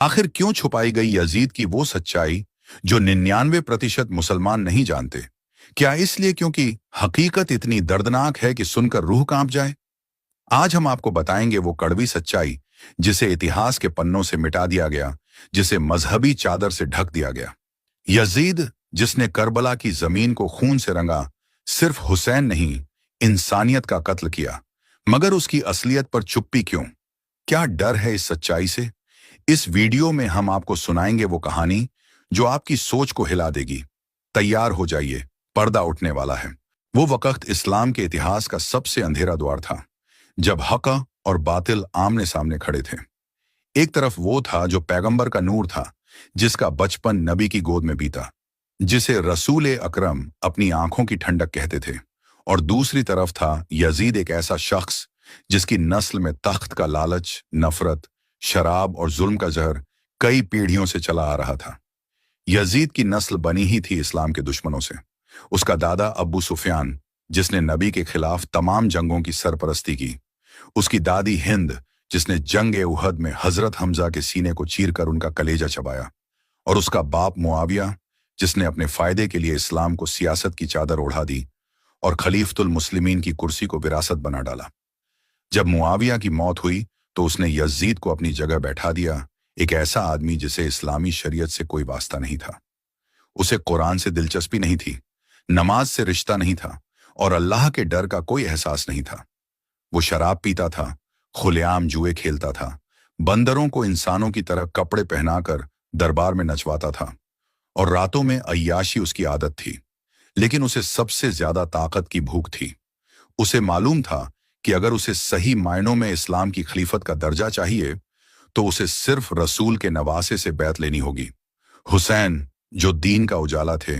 आखिर क्यों छुपाई गई यजीद की वो सच्चाई जो 99% मुसलमान नहीं जानते? क्या इसलिए क्योंकि हकीकत इतनी दर्दनाक है कि सुनकर रूह कांप जाए? आज हम आपको बताएंगे वो कड़वी सच्चाई जिसे इतिहास के पन्नों से मिटा दिया गया, जिसे मजहबी चादर से ढक दिया गया। यजीद, जिसने करबला की जमीन को खून से रंगा, सिर्फ हुसैन नहीं, इंसानियत का कत्ल किया। मगर उसकी असलियत पर चुप्पी क्यों? क्या डर है इस सच्चाई से? इस वीडियो में हम आपको सुनाएंगे वो कहानी जो आपकी सोच को हिला देगी। तैयार हो जाइए, पर्दा उठने वाला है। वो वक्त इस्लाम के इतिहास का सबसे अंधेरा द्वार था, जब हक और बातिल आमने सामने खड़े थे। एक तरफ वो था जो पैगंबर का नूर था, जिसका बचपन नबी की गोद में बीता, जिसे रसूल अकरम अपनी आंखों की ठंडक कहते थे। और दूसरी तरफ था यजीद, एक ऐसा शख्स जिसकी नस्ल में तख्त का लालच, नफरत, शराब और जुल्म का जहर कई पीढ़ियों से चला आ रहा था। यजीद की नस्ल बनी ही थी इस्लाम के दुश्मनों से। उसका दादा अब्बू सुफियान, जिसने नबी के खिलाफ तमाम जंगों की सरपरस्ती की। उसकी दादी हिंद, जिसने जंग ए उहद में हजरत हमजा के सीने को चीरकर उनका कलेजा चबाया। और उसका बाप मुआविया, जिसने अपने फायदे के लिए इस्लाम को सियासत की चादर ओढ़ा दी और खलीफतुल मुस्लिमीन की कुर्सी को विरासत बना डाला। जब मुआविया की मौत हुई तो उसने यजीद को अपनी जगह बैठा दिया, एक ऐसा आदमी जिसे इस्लामी शरीयत से कोई वास्ता नहीं था। उसे कुरान से दिलचस्पी नहीं थी, नमाज से रिश्ता नहीं था और अल्लाह के डर का कोई एहसास नहीं था। वो शराब पीता था, खुलेआम जुए खेलता था, बंदरों को इंसानों की तरह कपड़े पहनाकर दरबार में नचवाता था और रातों में अय्याशी उसकी आदत थी। लेकिन उसे सबसे ज्यादा ताकत की भूख थी। उसे मालूम था कि अगर उसे सही मायनों में इस्लाम की खलीफत का दर्जा चाहिए तो उसे सिर्फ रसूल के नवासे से बैत लेनी होगी। हुसैन, जो दीन का उजाला थे,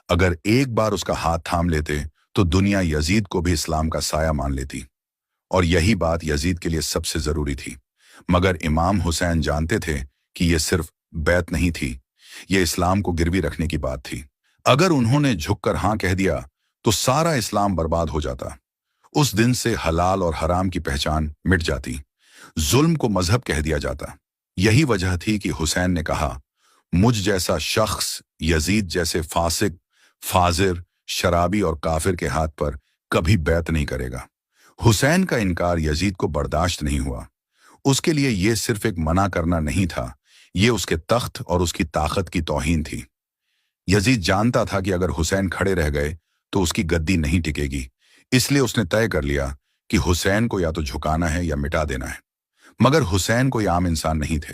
अगर एक बार उसका हाथ थाम लेते तो दुनिया यजीद को भी इस्लाम का साया मान लेती। और यही बात यजीद के लिए सबसे जरूरी थी। मगर इमाम हुसैन जानते थे कि यह सिर्फ बैत नहीं थी, यह इस्लाम को गिरवी रखने की बात थी। अगर उन्होंने झुककर हां कह दिया तो सारा इस्लाम बर्बाद हो जाता। उस दिन से हलाल और हराम की पहचान मिट जाती, जुल्म को मजहब कह दिया जाता। यही वजह थी कि हुसैन ने कहा, मुझ जैसा शख्स यजीद जैसे फासिक, फाजिर, शराबी और काफिर के हाथ पर कभी बैत नहीं करेगा। हुसैन का इनकार यजीद को बर्दाश्त नहीं हुआ। उसके लिए यह सिर्फ एक मना करना नहीं था, यह उसके तख्त और उसकी ताकत की तौहीन थी। यजीद जानता था कि अगर हुसैन खड़े रह गए तो उसकी गद्दी नहीं टिकेगी, इसलिए उसने तय कर लिया कि हुसैन को या तो झुकाना है या मिटा देना है। मगर हुसैन कोई आम इंसान नहीं थे,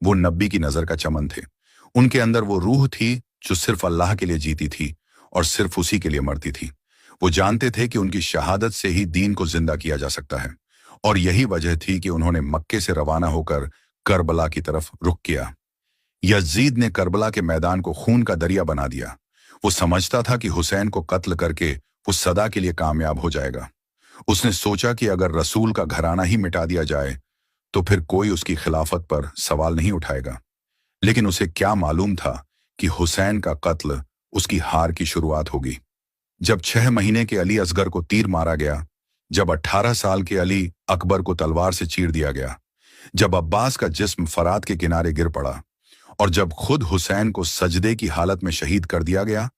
वो नबी की नजर का चमन थे। उनके अंदर वो रूह थी जो सिर्फ अल्लाह के लिए जीती थी और सिर्फ उसी के लिए मरती थी। वो जानते थे कि उनकी शहादत से ही दीन को जिंदा किया जा सकता है, और यही वजह थी कि उन्होंने मक्के से रवाना होकर करबला की तरफ रुख किया। यजीद ने करबला के मैदान को खून का दरिया बना दिया। वो समझता था कि हुसैन को कत्ल करके वो सदा के लिए कामयाब हो जाएगा। उसने सोचा कि अगर रसूल का घराना ही मिटा दिया जाए तो फिर कोई उसकी खिलाफत पर सवाल नहीं उठाएगा। लेकिन उसे क्या मालूम था कि हुसैन का कत्ल उसकी हार की शुरुआत होगी। जब 6 महीने के अली असगर को तीर मारा गया, जब 18 साल के अली अकबर को तलवार से चीर दिया गया, जब अब्बास का जिस्म फरात के किनारे गिर पड़ा और जब खुद हुसैन को सजदे की हालत में शहीद कर दिया गया,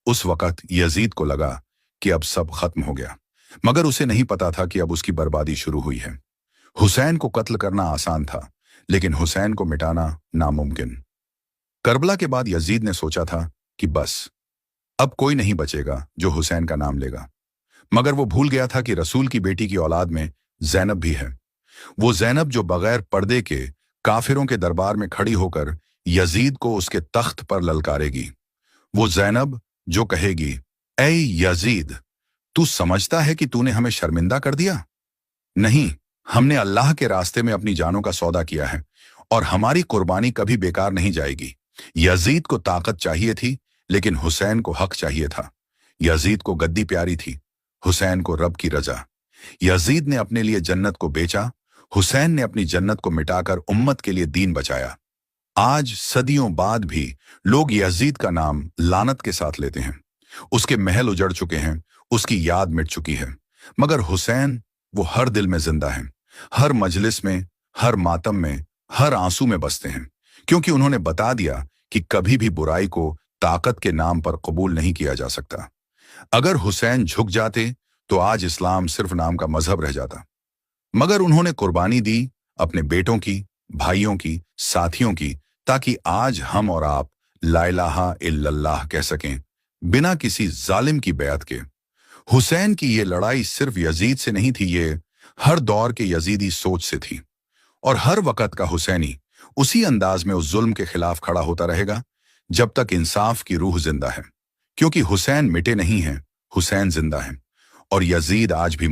उस वक्त यजीद को लगा कि अब सब खत्म हो गया। मगर उसे नहीं पता था कि अब उसकी बर्बादी शुरू हुई है। हुसैन को कत्ल करना आसान था, लेकिन हुसैन को मिटाना नामुमकिन। करबला के बाद यजीद ने सोचा था कि बस अब कोई नहीं बचेगा जो हुसैन का नाम लेगा। मगर वो भूल गया था कि रसूल की बेटी की औलाद में जैनब भी है। वो जैनब जो बगैर पर्दे के काफिरों के दरबार में खड़ी होकर यजीद को उसके तख्त पर ललकारेगी। वो जैनब जो कहेगी, ऐ यजीद, तू समझता है कि तूने हमें शर्मिंदा कर दिया? नहीं, हमने अल्लाह के रास्ते में अपनी जानों का सौदा किया है और हमारी कुर्बानी कभी बेकार नहीं जाएगी। यजीद को ताकत चाहिए थी, लेकिन हुसैन को हक चाहिए था। यजीद को गद्दी प्यारी थी, हुसैन को रब की रजा। यजीद ने अपने लिए जन्नत को बेचा, हुसैन ने अपनी जन्नत को मिटाकर उम्मत के लिए दीन बचाया। आज सदियों बाद भी लोग यजीद का नाम लानत के साथ लेते हैं। उसके महल उजड़ चुके हैं, उसकी याद मिट चुकी है। मगर हुसैन, वो हर दिल में जिंदा है, हर मजलिस में, हर मातम में, हर आंसू में बसते हैं। क्योंकि उन्होंने बता दिया कि कभी भी बुराई को ताकत के नाम पर कबूल नहीं किया जा सकता। अगर हुसैन झुक जाते तो आज इस्लाम सिर्फ नाम का मजहब रह जाता, मगर उन्होंने कुर्बानी दी अपने बेटों की, भाइयों की, साथियों की, ताकि आज हम और आप ला इलाहा इल्लल्लाह कह सकें बिना किसी जालिम की बैत के। हुसैन की ये लड़ाई सिर्फ यजीद से नहीं थी, ये हर दौर के यजीदी सोच से थी। और हर वक्त का हुसैनी उसी अंदाज में उस जुल्म के खिलाफ खड़ा होता रहेगा जब तक इंसाफ की रूह जिंदा है। क्योंकि हुसैन मिटे नहीं हैं, हुसैन जिंदा हैं, और यजीद आज भी